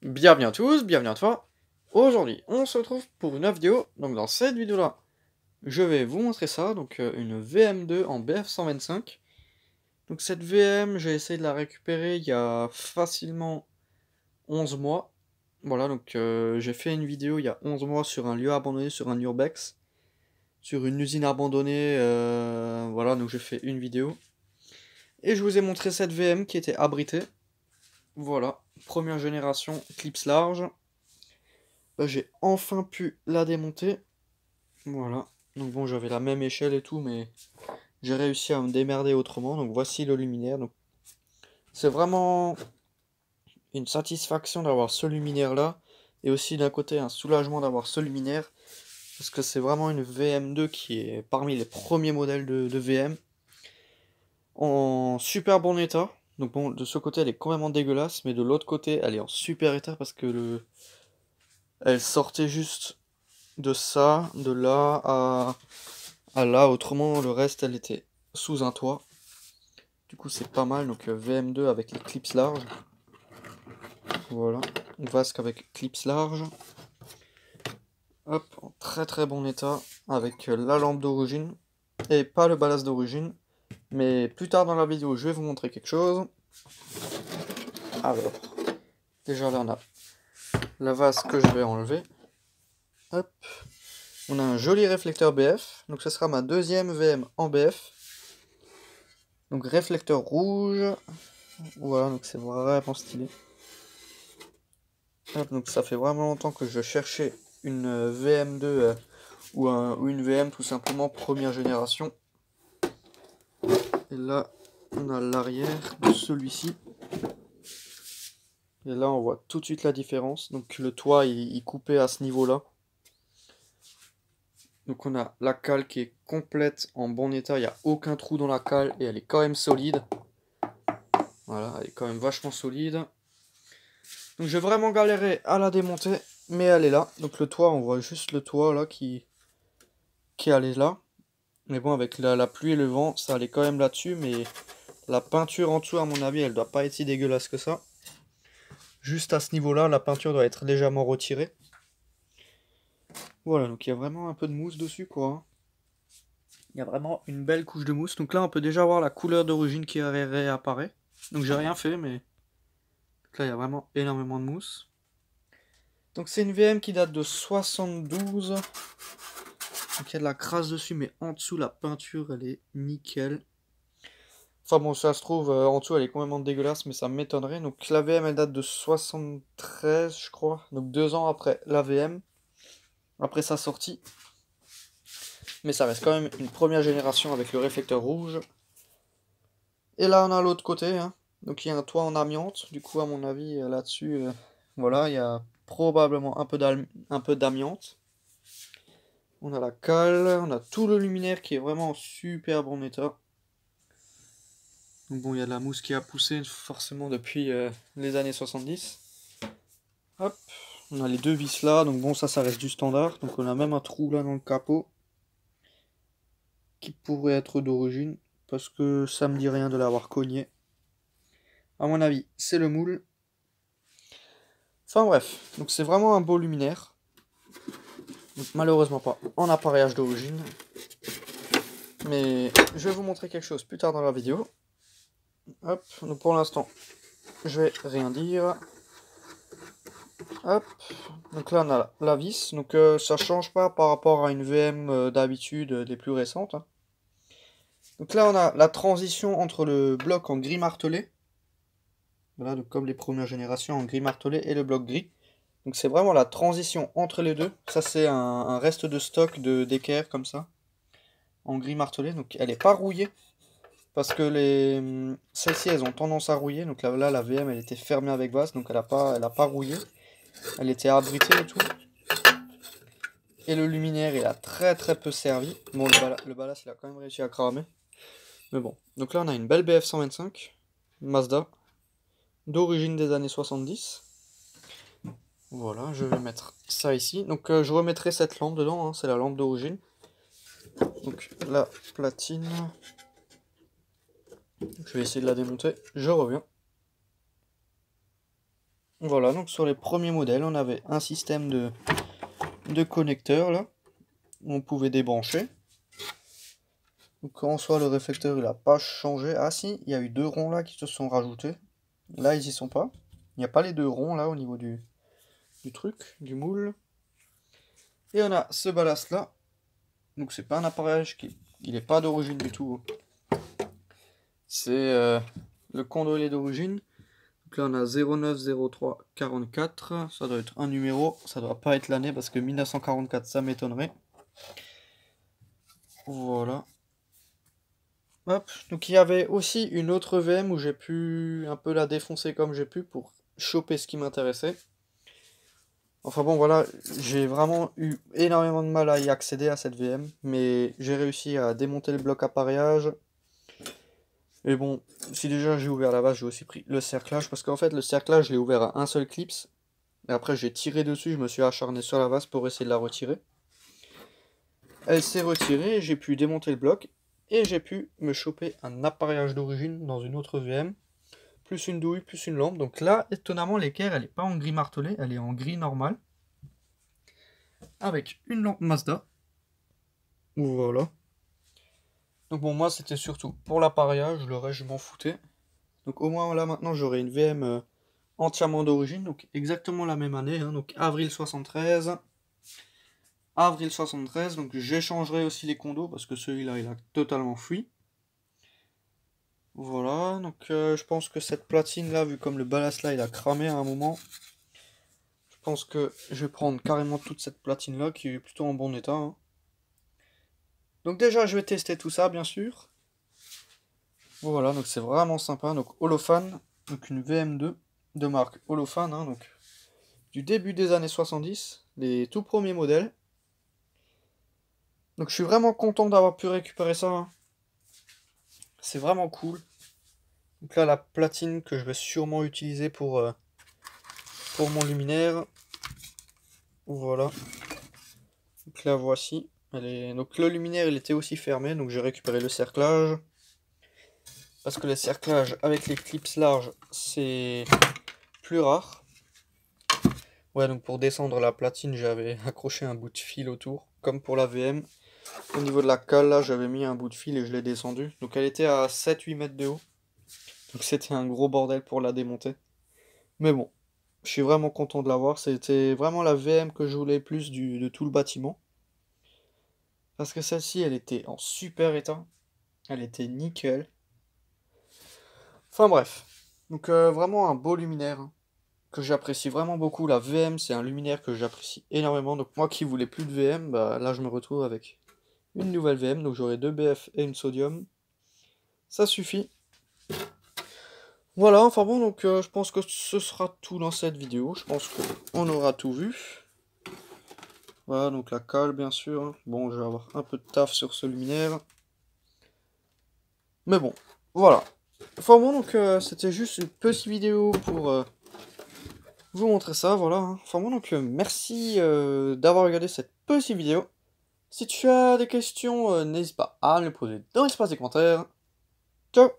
Bienvenue à tous, bienvenue à toi. Aujourd'hui, on se retrouve pour une nouvelle vidéo. Donc dans cette vidéo-là, je vais vous montrer ça, donc une VM2 en BF125. Donc cette VM, j'ai essayé de la récupérer il y a facilement 11 mois. Voilà, donc j'ai fait une vidéo il y a 11 mois sur un lieu abandonné, sur un urbex, sur une usine abandonnée. Voilà, donc j'ai fait une vidéo. Et je vous ai montré cette VM qui était abritée. Voilà, première génération, clips large. Bah, j'ai enfin pu la démonter. Voilà. Donc bon, j'avais la même échelle et tout, mais j'ai réussi à me démerder autrement. Donc voici le luminaire. Donc c'est vraiment une satisfaction d'avoir ce luminaire là. Et aussi d'un côté un soulagement d'avoir ce luminaire. Parce que c'est vraiment une VM2 qui est parmi les premiers modèles de VM. En super bon état. Donc bon, de ce côté elle est complètement dégueulasse. Mais de l'autre côté elle est en super état parce que elle sortait juste de ça, de là à là. Autrement, le reste, elle était sous un toit. Du coup, c'est pas mal. Donc, VM2 avec les clips larges. Voilà. Vasque avec clips larges. Hop, en très très bon état. Avec la lampe d'origine. Et pas le ballast d'origine. Mais plus tard dans la vidéo, je vais vous montrer quelque chose. Alors, déjà là, on a la vase que je vais enlever. Hop. On a un joli réflecteur BF. Donc, ce sera ma deuxième VM en BF. Donc, réflecteur rouge. Voilà, donc c'est vraiment stylé. Hop, donc ça fait vraiment longtemps que je cherchais une VM2 ou une VM tout simplement première génération. Et là, on a l'arrière de celui-ci. Et là, on voit tout de suite la différence. Donc le toit, il coupait à ce niveau-là. Donc on a la cale qui est complète, en bon état. Il n'y a aucun trou dans la cale et elle est quand même solide. Voilà, elle est quand même vachement solide. Donc j'ai vraiment galéré à la démonter, mais elle est là. Donc le toit, on voit juste le toit là qui allait là. Mais bon, avec la pluie et le vent, ça allait quand même là-dessus. Mais la peinture en dessous, à mon avis, elle doit pas être si dégueulasse que ça. Juste à ce niveau-là, la peinture doit être légèrement retirée. Voilà, donc il y a vraiment un peu de mousse dessus, quoi. Il y a vraiment une belle couche de mousse. Donc là, on peut déjà voir la couleur d'origine qui réapparaît. Donc j'ai rien fait, mais là, il y a vraiment énormément de mousse. Donc c'est une VM qui date de 72. Donc il y a de la crasse dessus, mais en dessous, la peinture, elle est nickel. Enfin bon, ça se trouve, en dessous, elle est complètement dégueulasse, mais ça m'étonnerait. Donc la VM, elle date de 73, je crois. Donc 2 ans après la VM, après sa sortie. Mais ça reste quand même une première génération avec le réflecteur rouge. Et là, on a l'autre côté, hein. Donc il y a un toit en amiante. Du coup, à mon avis, là-dessus, voilà, il y a probablement un peu d'amiante. On a la cale, on a tout le luminaire qui est vraiment en super bon état. Donc bon, il y a de la mousse qui a poussé forcément depuis les années 70. Hop, on a les deux vis là, donc bon, ça reste du standard. Donc on a même un trou là dans le capot qui pourrait être d'origine, parce que ça me dit rien de l'avoir cogné. À mon avis, c'est le moule. Enfin bref, donc c'est vraiment un beau luminaire. Donc malheureusement pas en appareillage d'origine. Mais je vais vous montrer quelque chose plus tard dans la vidéo. Hop, donc pour l'instant, je vais rien dire. Hop, donc là on a la vis, donc ça change pas par rapport à une VM d'habitude des plus récentes, hein. Donc là on a la transition entre le bloc en gris martelé, voilà, donc comme les premières générations en gris martelé et le bloc gris. Donc c'est vraiment la transition entre les deux, ça c'est un reste de stock d'équerre comme ça, en gris martelé, donc elle est pas rouillée, parce que celles-ci elles ont tendance à rouiller, donc là la VM elle était fermée avec vase, donc elle a pas rouillé, elle était abritée et tout. Et le luminaire, il a très très peu servi. Bon, le ballast, il a quand même réussi à cramer. Mais bon. Donc là, on a une belle BF125. Mazda. D'origine des années 70. Voilà, je vais mettre ça ici. Donc je remettrai cette lampe dedans, hein, c'est la lampe d'origine. Donc la platine. Je vais essayer de la démonter. Je reviens. Voilà, donc sur les premiers modèles, on avait un système de connecteurs là, où on pouvait débrancher. Donc en soi, le réflecteur il a pas changé. Ah si, il y a eu 2 ronds là qui se sont rajoutés. Là, ils y sont pas. Il n'y a pas les 2 ronds là au niveau du truc, du moule. Et on a ce ballast là. Donc c'est pas un appareillage il n'est pas d'origine du tout. C'est le conduit d'origine. Donc là on a 090344. Ça doit être un numéro. Ça doit pas être l'année parce que 1944 ça m'étonnerait. Voilà. Hop. Donc il y avait aussi une autre VM où j'ai pu un peu la défoncer comme j'ai pu pour choper ce qui m'intéressait. Enfin bon voilà, j'ai vraiment eu énormément de mal à y accéder à cette VM, mais j'ai réussi à démonter le bloc appareillage. Et bon, si déjà j'ai ouvert la base, j'ai aussi pris le cerclage, parce qu'en fait le cerclage je l'ai ouvert à un seul clips, et après j'ai tiré dessus, je me suis acharné sur la vase pour essayer de la retirer. Elle s'est retirée, j'ai pu démonter le bloc, et j'ai pu me choper un appareillage d'origine dans une autre VM, plus une douille, plus une lampe. Donc là, étonnamment, l'équerre, elle n'est pas en gris martelé, elle est en gris normal. Avec une lampe Mazda. Voilà. Donc bon, moi, c'était surtout pour l'appareillage, le reste, je m'en foutais. Donc au moins, là, maintenant, j'aurai une VM entièrement d'origine, donc exactement la même année, hein, donc avril 73. Avril 73, donc j'échangerai aussi les condos, parce que celui-là, il a totalement fui. Voilà, donc je pense que cette platine là, vu comme le ballast là il a cramé à un moment, je pense que je vais prendre carrément toute cette platine là qui est plutôt en bon état. Hein. Donc déjà je vais tester tout ça bien sûr. Voilà, donc c'est vraiment sympa. Donc Holophane, donc une VM2 de marque Holophane, hein, donc du début des années 70, les tout premiers modèles. Donc je suis vraiment content d'avoir pu récupérer ça. Hein. C'est vraiment cool. Donc là la platine que je vais sûrement utiliser pour mon luminaire. Voilà. Donc la voici. Donc le luminaire il était aussi fermé, donc j'ai récupéré le cerclage. Parce que le cerclage avec les clips larges c'est plus rare. Ouais, donc pour descendre la platine j'avais accroché un bout de fil autour, comme pour la VM. Au niveau de la cale là j'avais mis un bout de fil et je l'ai descendu. Donc elle était à 7-8 mètres de haut. Donc c'était un gros bordel pour la démonter. Mais bon, je suis vraiment content de l'avoir. C'était vraiment la VM que je voulais plus de tout le bâtiment. Parce que celle-ci, elle était en super état. Elle était nickel. Enfin bref. Donc vraiment un beau luminaire. Hein, que j'apprécie vraiment beaucoup. La VM, c'est un luminaire que j'apprécie énormément. Donc moi qui voulais plus de VM, bah là je me retrouve avec une nouvelle VM. Donc j'aurai 2 BF et une sodium. Ça suffit. Voilà, enfin bon, donc je pense que ce sera tout dans cette vidéo. Je pense qu'on aura tout vu. Voilà, donc la cale, bien sûr. Bon, je vais avoir un peu de taf sur ce luminaire. Mais bon, voilà. Enfin bon, donc c'était juste une petite vidéo pour vous montrer ça, voilà. Hein. Enfin bon, donc merci d'avoir regardé cette petite vidéo. Si tu as des questions, n'hésite pas à me les poser dans l'espace des commentaires. Ciao!